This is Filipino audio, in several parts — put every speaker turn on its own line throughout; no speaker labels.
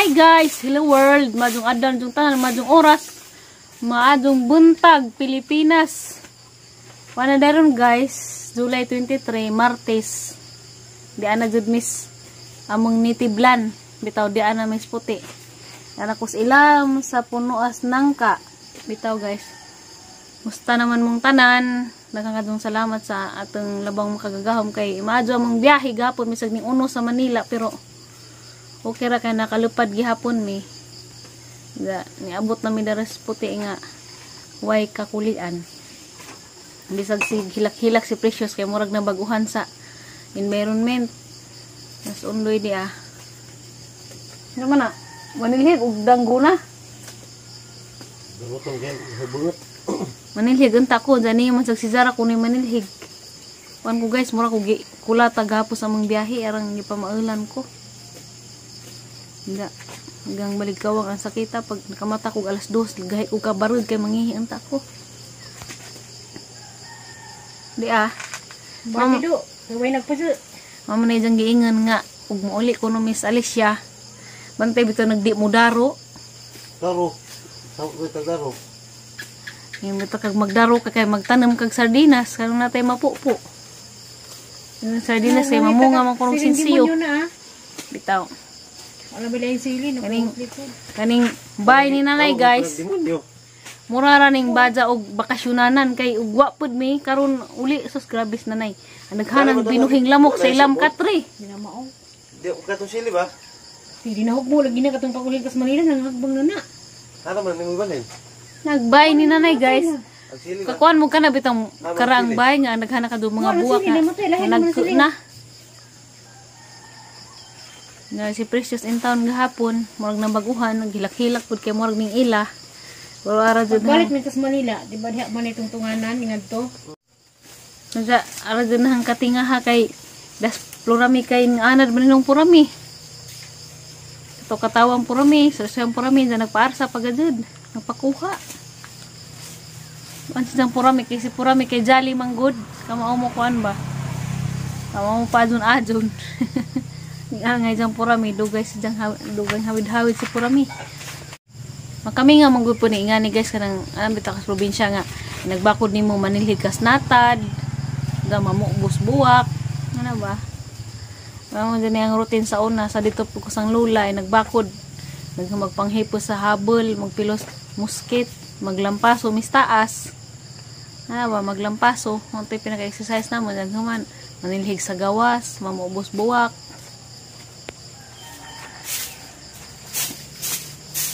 Hi guys, hello world, madung adlan jung tanan, madung oras, maadung buntag Pilipinas. Wana daron guys, July 23, Martes. Di ana jud miss among nitiblan, bitaw di ana miss puti. Ana kus ilam sa punuas nangka. Bitaw guys. Musta naman mong tanan? Daghang salamat sa atong labang makagagahom kay imadyo among biyahe gapon misag ning uno sa Manila pero okay ra kay nakalupad gihapon mi. Niabot na mi daras puti nga way kakulian. Bisag si hilak-hilak si Precious kay murag na baguhan sa environment. Nas undoy di ah. Ano man na? Manilhig og dangguna.
Dugotong gen hubungot.
Manilhig unta ko dani man si Zara kuno manilhig. Wan ko guys mura ko kula tagapos among biyahe arang gipamaulan ko. Hanggang baligkawang ang sakita pag nakamata ko alas 2 gahi ko kabarud kay mangihi ang tako di ah mama do way nagpuso mama na jang giingan nga ug mouli kuno Miss Alicia bantay bitaw nagdi mo daro daro yung bitaw kag magdaro kay magtanom kag sardinas karon natay mapupo yung sardinas kay mamunga man kuno sinsiyo bitaw. Wala ba yung sili? Kaning bay ni nanay guys. Mura ra ning badja og bakasyonanan kay ugwa pud mi karon uli sus grabis nanay. Ang naghanang binuhing lamok sa ilam katri. Dina mao.
Di ko katong sili ba?
Di na hugbo lagi na katong pakulig kas Manila nang hagbang na na.
Ano man nimo balin?
Nagbay ni nanay guys. Kakuan mo kana bitang karang bay nga naghana ka do mga buwak nga nagna. Na si Precious in town gahapon, murag nang baguhan, naghilak-hilak pud kay murag ning ila. Pero ara jud
balik mi tas Manila, di ba diha man itong tunganan ngadto.
Naga ara jud nang katingaha kay das plurami kay anad man nung purami. Ito katawang purami, sasayang purami na nagpaarsa pagajud, nagpakuha. Ang siyang purami kay si purami kay jolly manggod, kamao mo kuan ba? Kamao mo pa adun. Ngay jang purami dugay si jang dugay hawid-hawid si purami. Makami nga manggud po ni ingani guys kanang bitaw kas probinsya nga nagbakod nimo manilhig kas natad, da mamubos buwak, ano ba? Mao din ang routine sa una sa dito po kusang lula ay nagbakod magpanghipos sa habol, magpilos musket, maglampaso mistaas. Ano ba maglampaso, untay pinaka-exercise namo dan human manilhig sa gawas, mamubos buwak.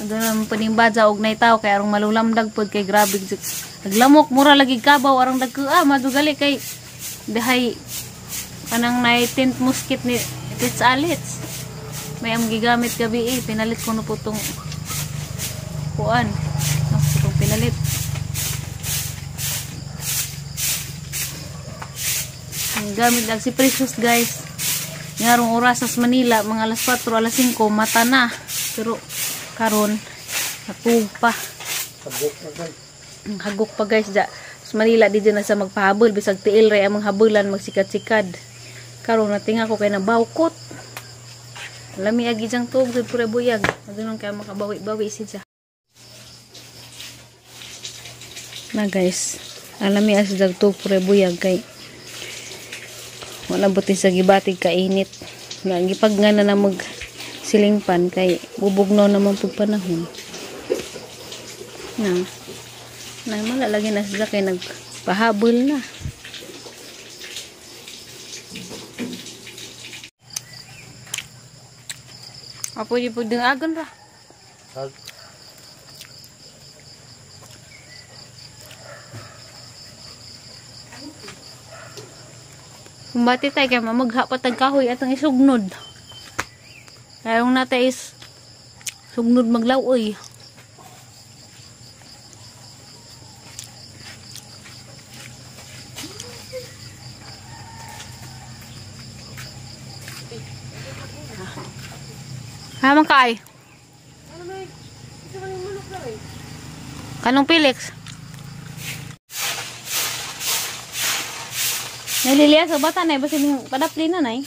Doon panimbadza og naitaw kay arong malulamdag pod kay grabe naglamok mura lagi kabaw arong dagka madugali kay dahay kanang nay tint musket ni Tits Alits may am gigamit gabi pinalit ko no putong kuan putong pinalit gamit lang si Precious guys ngarong oras sa Manila mga alas 4 alas 5 mata na pero karon natug pa hagok pa guys da sa Manila di na sa magpahabol bisag tiil ray among habulan magsikat-sikad karon natinga ko kay nabawkot lami agi jang tug jud pura buyag adunon kay makabawi-bawi siya na guys alami as jag tug pura buyag kay wala buti sa gibatig ka init nga gipag nga na mag silingpan kay bubugnaw naman pug panahon na malalagyan na sila kay nagpahabol na pwede po din agon ra kumbati tayo kay mamaghapat ang kahoy at ang isugnod kayong nata is sugnod maglawoy. Hamang kaay. Kanong Felix? Naliliya sa bata na basta padapli na nay.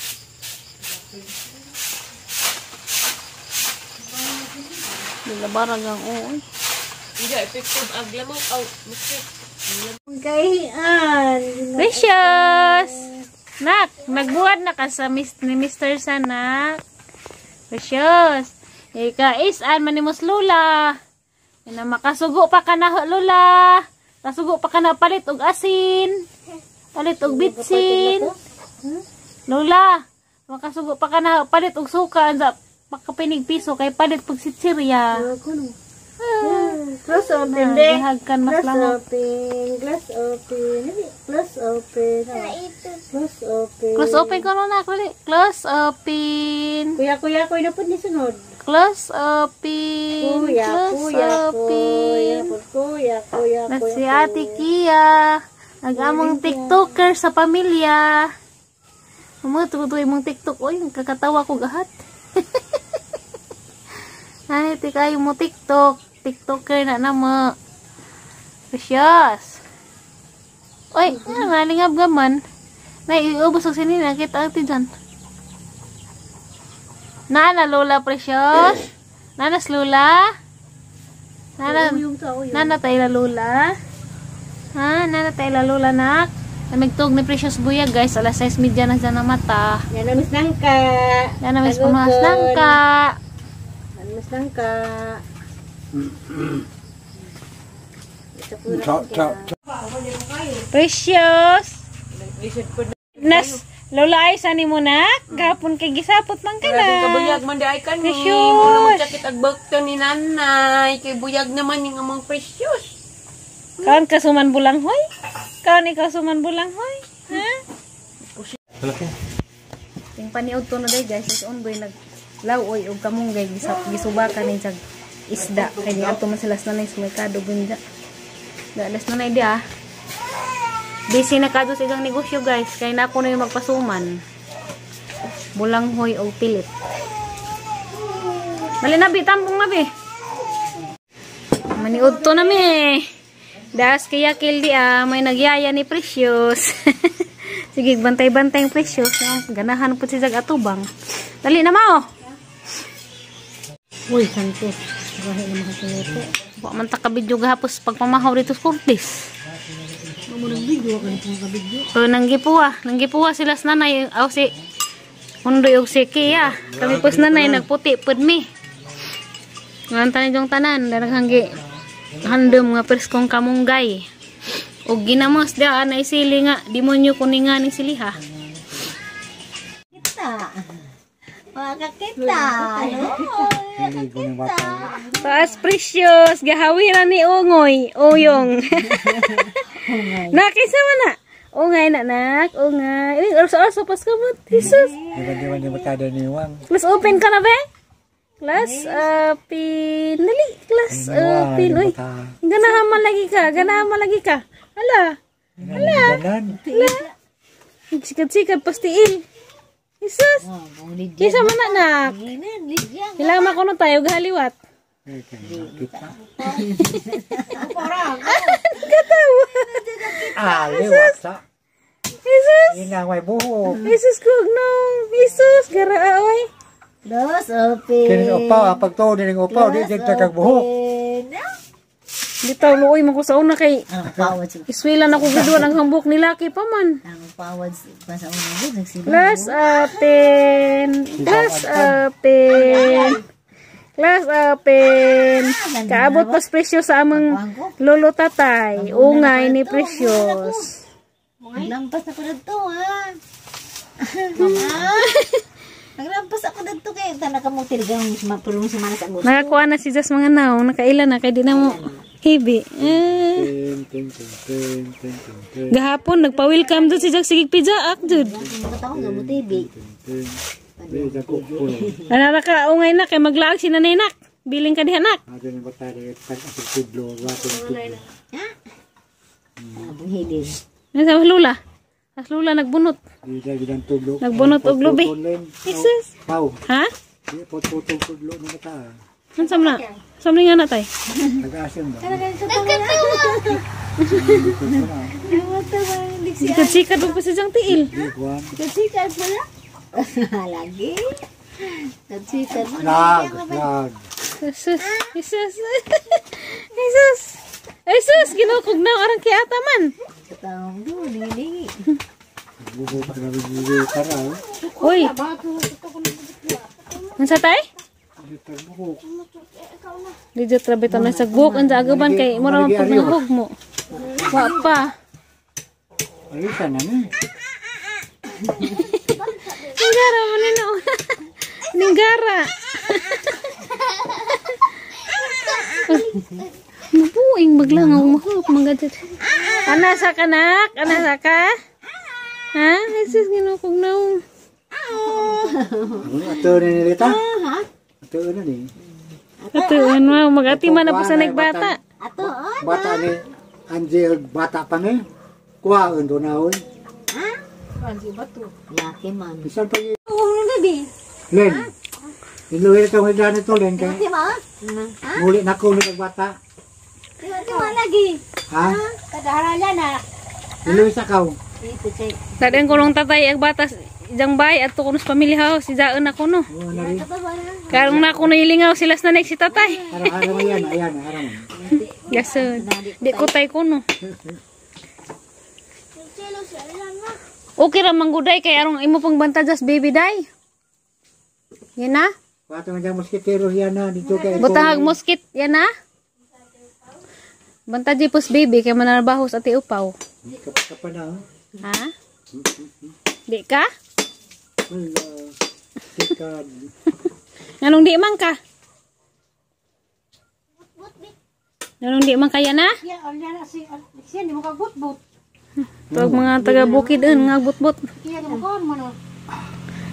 Nilabarag ang uoy.
Hindi, effective aglamang. Masip.
Kahian.
Precious! Nak, nagbuhat na ka sa ni Mr. Sanak. Precious. Ika is-an manimos Lula. Na makasugo pa ka na Lula. Kasugo pa ka na palit og asin. Palit og bitsin. Lola, makasugo pa ka na palit og suka sa pagkapinig piso kay palit pag sitsirya.
Close open de.
Hagkan mas
Close
lang.
open. Close open. Close open. Close open.
Close open ko na dali. Close open.
Kuya na po ni sunod.
Close open. Close open. Na si Ate Kia. Nag-among TikToker sa pamilya. Tumutuloy mong TikTok. Uy, kakatawa ko gahat. Ay, tika yung mo TikTok. TikToker na mo. Precious. Uy, nalingab gaman. Naiubos ang sinina. Kita ati dyan. Nana Lola Precious. Nanas Lola. Nana tayo la Lola. Ha? Nana tayo la Lola nak. Namigtog ni Precious Buya guys. Alas 6:30 na dyan na mata.
Yan namis nangka.
Yan na mis punas lang ka.
Namis nangka.
Precious. Nas Lola ay sani mo na. Gapon kay gisapot man ka
Grabe ka
na.
buyag man di ay ka ni.
Precious.
Mo naman sakit ang bakto ni nanay. Kay buyag naman yung amang precious.
Kaon ka suman bulang hoy. Kaon ikaw suman bulang hoy. Ha?
Malaki.
Yung paniod to na day guys. Is on boy naglawoy og kamunggay gisubakan ni jag isda. Kay ni ato man sila sa nanay sumikado bunda. Dalas na na di ah. Busy na kado sa igang negosyo guys. Kaya na ako na yung magpasuman. Bulang hoy o pilit. Mali na bi, tampong na bi. Maniud to na mi. Das kaya kildi ah. May nagyaya ni Precious. Sige, bantay-bantay yung Precious. Ganahan po si Jag atubang. Dali na mao.
Uy, santos. Gahe na makakuluto.
Wa man ta ka video gahapos pagpamahaw dito sa Curtis.
Mamunang video ka nito mga video.
So nanggipuwa sila sa nanay aw si Hundoy og si Kia. Kami pos nanay nagputi pud mi. Ngan tanan jong tanan naghanggi handom nga preskong kamunggay. Og ginamos dia anay sili nga demonyo kuninga ni siliha.
Kita. Makakita.
Taas Precious gahawiran ni Ungoy, Uyong. Nakisa man na. Ungay na nak, ungay. Orso-orso pas ka mo. Jesus.
Di ba matada ni Wang?
Class open ka na ba? Class open. Dali, class open. Uy, ganahan man lagi ka. Hala. Sikat-sikat pastiil. Jesus. Kisa man na nak. Hilama ko na tayo gahaliwat. Katawa.
Liwat sa.
Jesus.
Inaway buhok.
Jesus kugnong. Jesus garaoy.
Close open.
Kinin upaw, pagtuo din ng upaw, di kag buhok.
Bitaw luoy man ko sa una kay
Ang pawad sa
iswilan ako gidwan ang hambok ni Lucky pa man.
ang pawad pa sa una din nagsila.
Class open. Class open. Class open. Kaabot pas Precious sa among lolo tatay. Ungay ni Precious.
Naglampas ako dito ha. Naglampas ako dito kay tanan ka mo tiligang mapulong sa manas ang gusto.
Nakakuha na si Jas mga naong. Nakailan na kay di na mo hibi. Gahapon nagpa-welcome doon si Jack sigig pijaak jud.
Makataon sa mo TV.
Anara ka ungay na kay maglaag si nanay nak. Biling ka diha nak.
Abong hidin.
Ano sa lula? As lula nagbunot. Nagbunot og lubi. Jesus.
Pau.
Ha?
Di potong tudlo ng mata.
Ano sam na? Samli nga na tay.
Nag-asim ba?
Sikat-sikat mo pa si Jang Tiil.
Sikat pala. Lagi. Sikat.
Nag.
Jesus. Jesus. Jesus. Jesus, ginukog na arang kay ata man.
Taong do, dingi.
Buhok na bibili para.
Uy. Unsa tay?
Dito buhok.
Di trabeto na sa buhok ang agaban kay mura man pud nahog mo. Wa pa.
Alisan na ni.
Ninggara man nino. Ninggara. Mabuing maglangaw mahop magadjud. Ana sa kanak, ana sa ka? Ha? Jesus ginukog na.
Ato na ni Rita. Ato na ni.
Ato ano magati man na po sa nagbata.
Ato,
Bata ni Angel bata pa ni. Kuhaon do na oy.
Laki man.
Bisan pa ni
Oh, baby.
Len. Iluwi ka mo dani to Len kay.
Di ba?
Muli na ko ni bata.
Di ba lagi?
Ha?
Kadahara na.
Iluwi sa kaw.
Ito chay.
Daden ko nung tatay ag batas ijang bay at kuno sa family house si Jaan ako no.
Oo na rin.
Karong na ako nailingaw sila sa next si tatay.
Araw-araw yan, ayan, araw.
Yes sir. Di ko tay kuno. Okay ra mangguday kay arong imo pang bantajas baby day. Yan na.
Pato nga dyan moskitero yan na dito kay.
Butahag moskit yan na. Bantaji pus baby kay manarbahos ati upaw.
Kapan na.
Ha? Di ka?
Wala. Tikad.
Nganong di man ka? Nganong di man kaya na? Tuwag mga taga-bukid nga butbut.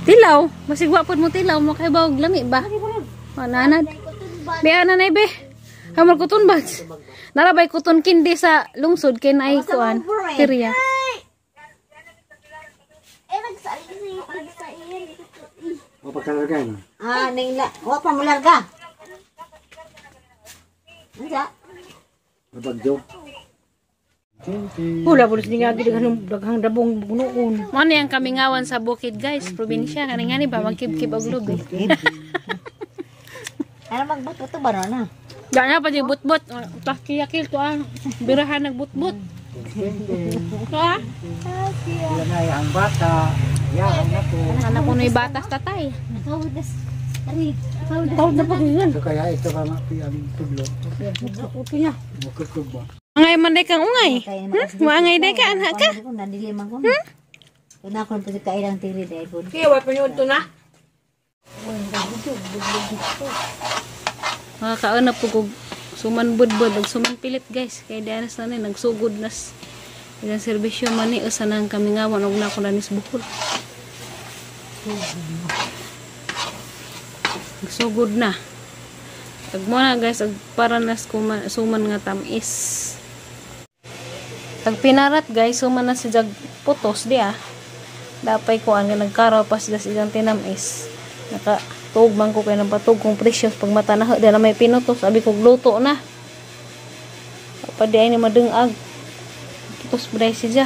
Tilaw. Basig wapod mo tilaw. Makaibaw og lami ba? Mananad. Biya na be. Hamar kuton bags. Narabay kuton kindi sa lungsod kay naay kuan. Teriya.
Mapagkalarga na.
Ah, ningla. Wa pa mo larga. Ansa?
Mabagyo.
Wala po nga daghang dabong bunuon.
Mo ni ang kamingawan sa bukid guys, probinsya kani ngani ba magkib-kib og lubi.
Ano magbuto to ba na?
Gana pa di butbut. Takiyakil to birahan nagbutbut. Ha?
Yan ay ang bata. Yan ako.
Anak ko na batas tatay.
Tawad na pa yun.
So kaya ito ka mapi ang tudlo.
Okay na.
Mukukog ba?
Angay man day kang ungay. Maangay day ka anak ka.
Nadiliman ko. Kuna ko pa sa ilang tiri dai po.
Kaya wala pa yun ito na.
Mga kauna po kog suman budbud ug suman pilit guys. Kay dianas na ni nagsugod nas. Ilang serbisyo man ni usa nang kamingawan og na ko lanis bukol. Nagsugod na. Ag mo na guys ag para nas suman nga tamis. Pag pinarat guys, suman na si jag putos di Dapay ko ang nagkaraw pas das ilang tinamis. Naka tuog man ko kay nang patug kong precious pag mata na di na may pinutos sabi ko luto na. Pa di ay ni madungag. Putos bray siya.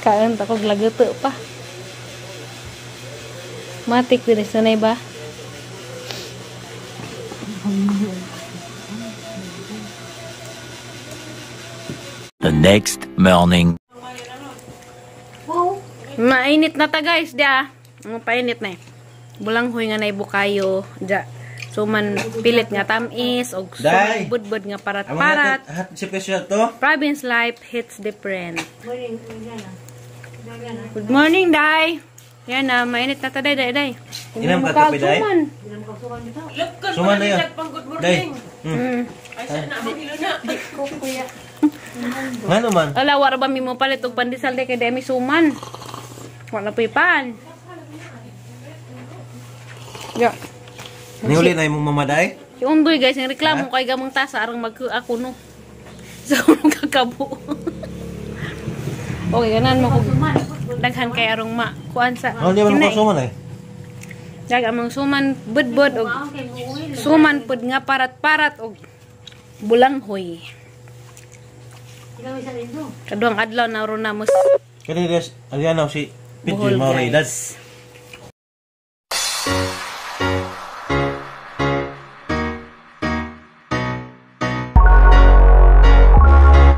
Kaon ta kog lagoto pa. Matik diri sanay ba?
The next morning.
Mainit na ta guys, dia. Ang painit na Bulanghoy nga na ibukayo, dia. Suman pilit nga tamis og suman budbud nga parat-parat.
Hat si special to.
Province life hits different. Good morning, Day. Yan na, mainit na ta day.
Inam ka kape day. Suman na yun. Day. Ngano man?
Ala, wala ba mi mo palit og pandesal day kay demi suman. Wala pa ipan. Ya.
Niuli na imong mamaday?
Si Undoy guys, yung reklamo kay gamang tasa arang ako no. So, kakabo. Okay, ganan mo kung daghan kay arong ma. Kuan sa.
Ano di man ko suman ay?
Dag amang suman budbud og suman pud nga parat-parat og bulanghoy. Kaduang adlaw na ron na mus
Kani des alianaw si
Bohol,
Pidgey Mauridad.
guys.